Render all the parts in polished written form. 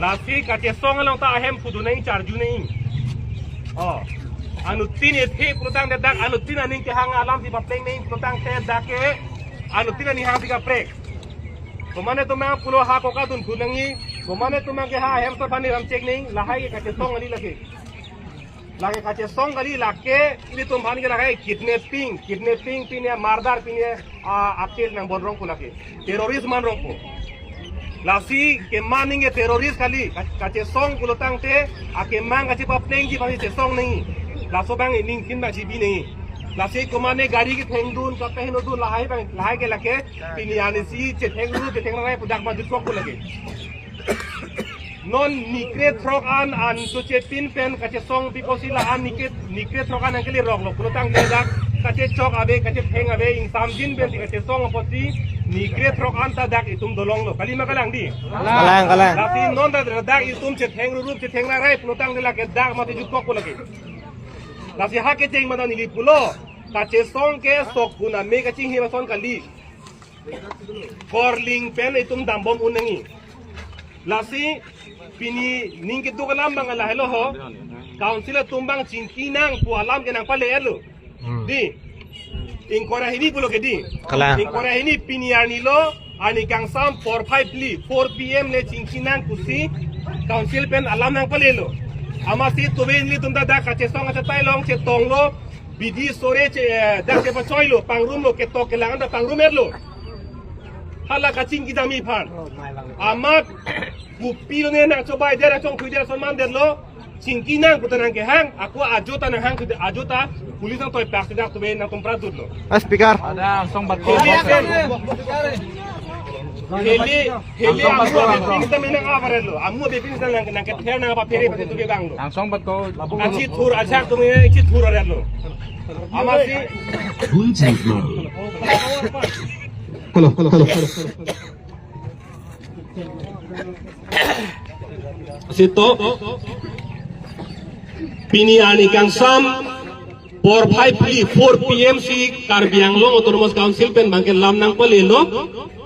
Lasi kace song lang ta ahem kudu nai charju nai. Oh. Anu tin ethi protang dedak anu tin aning ke hang alam di bapleng nai protang te dake anu tin ani hang diga prek. Komane tumang pulo ha ko ka dun kunangi komane tumang ke ha ahem to pani ram cek nai lahai ke kace song ali lagi. Lagi kace song kali lake ini tum bani ke lagi kidnapping pinya mardar pinya akil nang bonrong ko lagi teroris man rong ko lasi ke maninge teroris kali kace song kulotang te ake mang kace papleng ji bani song nahi laso bang ning kin ba ji bi nahi lasi komane gari ki thengdun ka pehno dun lahai ke lake pinya ni si che thengru che thengra pudak ma duk ko lagi non nikre trok an to che pin pen kace song biko sila an nikre trok an angkeli rok lo kulotang te dak kace chok abe kace pheng abe ing samjin ben kace song opoti nikre trok an ta dak itum dolong lo kali makalang di kalang tapi non da dak itum che pheng rup che pheng rai kulotang de la ke dak ma te jukko ko lagi tapi ha ke jeng mana nili pulo kace song ke sok guna me kace hi ma son kali korling pen itum dambom unangi lasi pini ningke tu kalam bangala hello ho council tumbang cintinang pu alam ke nang pale elo di ingkora hini pulo ke di ingkora hini pini arnilo ani kangsam 4 pm le cintinang kusi council pen alam nang pale elo amasi tobe ni tumda da kache song acha tailong che tonglo bidi sore che da che pachoilo pangrum lo ke to ke langan da pangrum erlo hala kacing kita mi pan amat bupilo ne na coba dia chong khu dia saman derlo cingki nang kutanang ke hang aku ajota nang hang ajota pulis ang toy pak dak tobe nang tumpra dudlo speaker ada song bat ko heli amu kita menang avarelo amu be pin nang ke ther nang ba pere pate tuge banglo langsung bat ko achi thur ajak tume achi thur arelo amasi Halo. Sito pini ani kangsam 4 pm si Karbianglong Autonomous Council pen bangke lam nang pelelo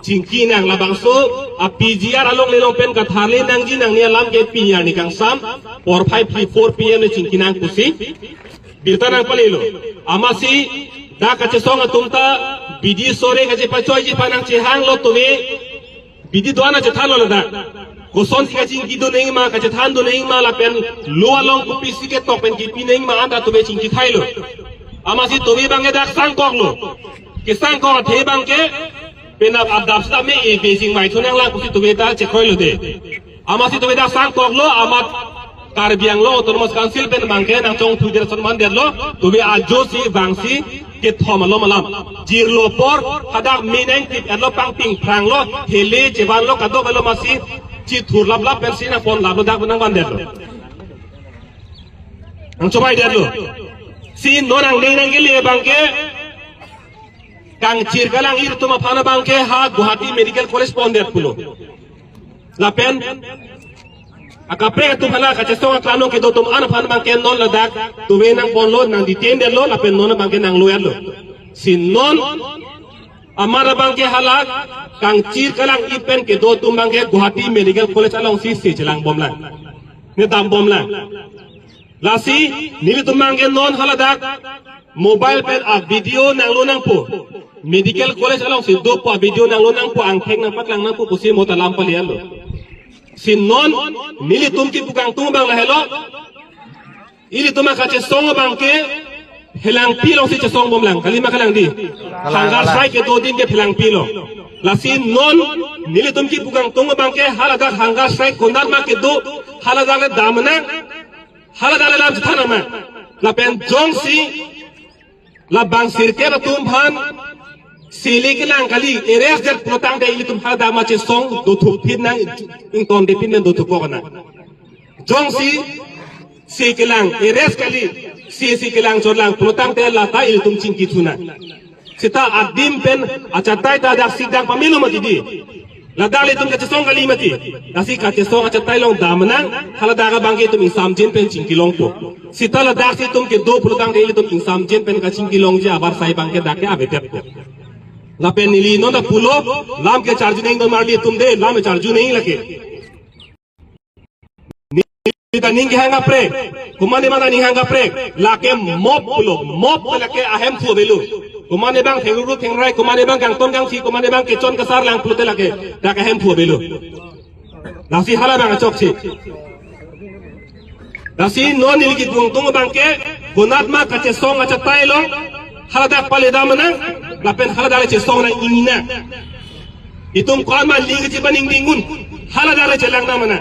cingki nang labangso a PGR along lelong pen kathale nang ji nang ni lam ke pini ani kangsam 4 pm le cingki nang kusi birta nang pelelo amasi da kace songa tumta bidi sore kace pachoi ji panang chehang lo tobe bidi doana che thalo da koson si kace ki do nei ma kace than do nei ma la pen lo along ku pisi ke tok pen ki pi nei ma anda tobe chingki thailo amasi tobe bange dak sang kok lo ke sang kok the bangke penap adap sta me e beijing mai thonang la ku si tobe da che khoilo de amasi tobe dak sang kok lo amat Karbianglong Autonomous Council pen bangke nang chong thujer sonman derlo tobe ajo si bangsi ke thomalo malam jirlo por hadak mineng tip erlo pangping pranglo hele jebanlo kado kalo masi chi thurlap lap pensina phone lablo dak nang banderlo ang cobai derlo si nonang neng gele bangke kang cirgalang ir tuma phana bangke ha Guwahati Medical College ponder pulo lapen akapre tu hala kace songa klano ke do tum an phan bangke non ladak tu we nang ponlo nang ditender lo lapen non bangke nang loyal lo sin non amara bangke halak kang cir kalang ipen ke do tum bangke Guwahati Medical College along si jelang bomlang ne dam bomlang lasi nili tum bangke non haladak mobile pen a video nang lo nang po Medical College along si do po video nang lo nang po ang theng nang patlang nang po kusi mo talam palian lo sin non nili tum ki bukang tum bang la helo ili tuma kace song bangke helang pilo si che song bomlang kalima kalang di hanggar sai ke do din ke helang pilo la sin non nili tum ki bukang tum bangke halaga hanggar sai kondar ma ke do halaga le damna halaga le lam thana ma la pen jong si la bang sirke ba tum bhan sili ke lang kali eres jet protang de ili tum hada ma che song do thu phin na ing ton de phin do thu ko na jong si ke lang eres kali si ke lang chor lang protang de la ta ili tum chingki thuna sita adim pen achatai ta dak sidang pamilu mati di la dali tum ka song kali mati dasi ka che song achatai long damnang hala daga bangke tum insam jin pen chingki long po sita la dak si tum ke do protang de ili tum insam jin pen ka chingki long je abar sai bangke dak ke ave tep lapen nili no da pulo lam ke charge नहीं दो मार लिए तुम दे lam charge नहीं लगे Sita ning hanga prek. Kumane bang ning hanga prek. Lake mop pulo. Mop lake ahem fu belu. Kumane bang thengru thengrai. Kumane bang gang ton gang si. Kumane bang kechon kesar lang pulo te lake. Lake ahem fu belu. Nasi hala bang acok si. Nasi non ilgi dung dung bang ke. Gunat ma kace song aca tai long. Hala dak pale damana. Lapen hala dale ce song na inina. Itum kuan ma ligi ci baning dingun. Hala dale ce lang namana.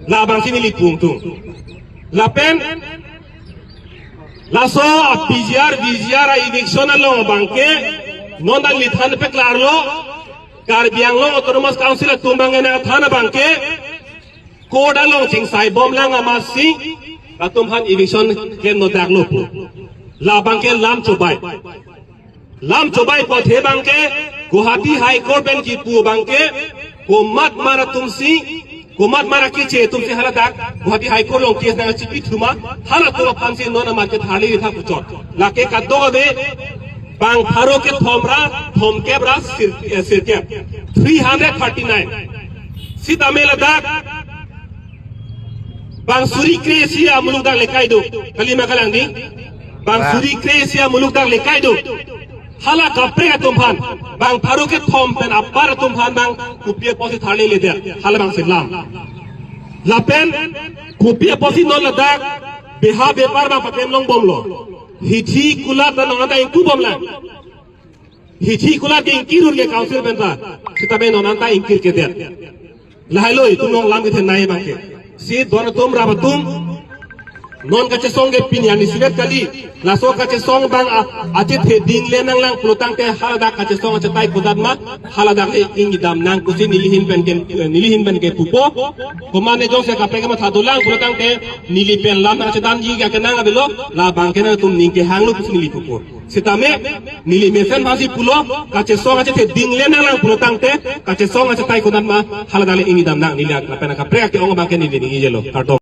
La bang sini lipung tung. La pen la so viziar a eviction lo bangke non dan lithan pe klarlo kar biang lo autonomous council tumbang na thana bangke koda lo ching sai bom lang amasi atum han eviction ken no dak lo pu la bangke lam chobai po the bangke Guwahati High Court ben ki pu bangke ko mat mara tumsi Kumat mara kice tumsi hala dak Guwahati High Court long case na chipi thuma hala to pansi nona market hali tha puchot lake kaddo be bang pharo ke thomke bra sirke 339 sita mela dak bang suri kresia muluk dak lekai do kalima kalang di bang suri kresia muluk dak lekai do hala kapre ka tumhan bang pharo ke thom pen appar tumhan bang kupie posi thale le dia hala bang silam lapen kupie posi non ladak beha bepar bang pakem long bomlo hithi kula ta nonanta inku bomla hithi kula ke inkirur ke council benta sitabe nonanta inkir ke dia lahaloi tum long lam ke nai bang ke si don tum rabatum non kace song ge pinya ni sibet kali la so kace song bang ache the ding le nang lang plotang te halada kace song ache tai kudat ma halada ke ingi dam nang kusi nilihin ben ke pupo komane jo se kapre ke ma thadulang plotang te nili pen lam ache dan ji ga ke nang abelo la bang ke na tum ning ke hanglu kusi nili pupo sitame nili mesen basi pulo kace song ache the ding le nang lang plotang te kace song ache tai kudat ma halada le ingi dam nang nili kapre ke ong bang ke nili ngi jelo karto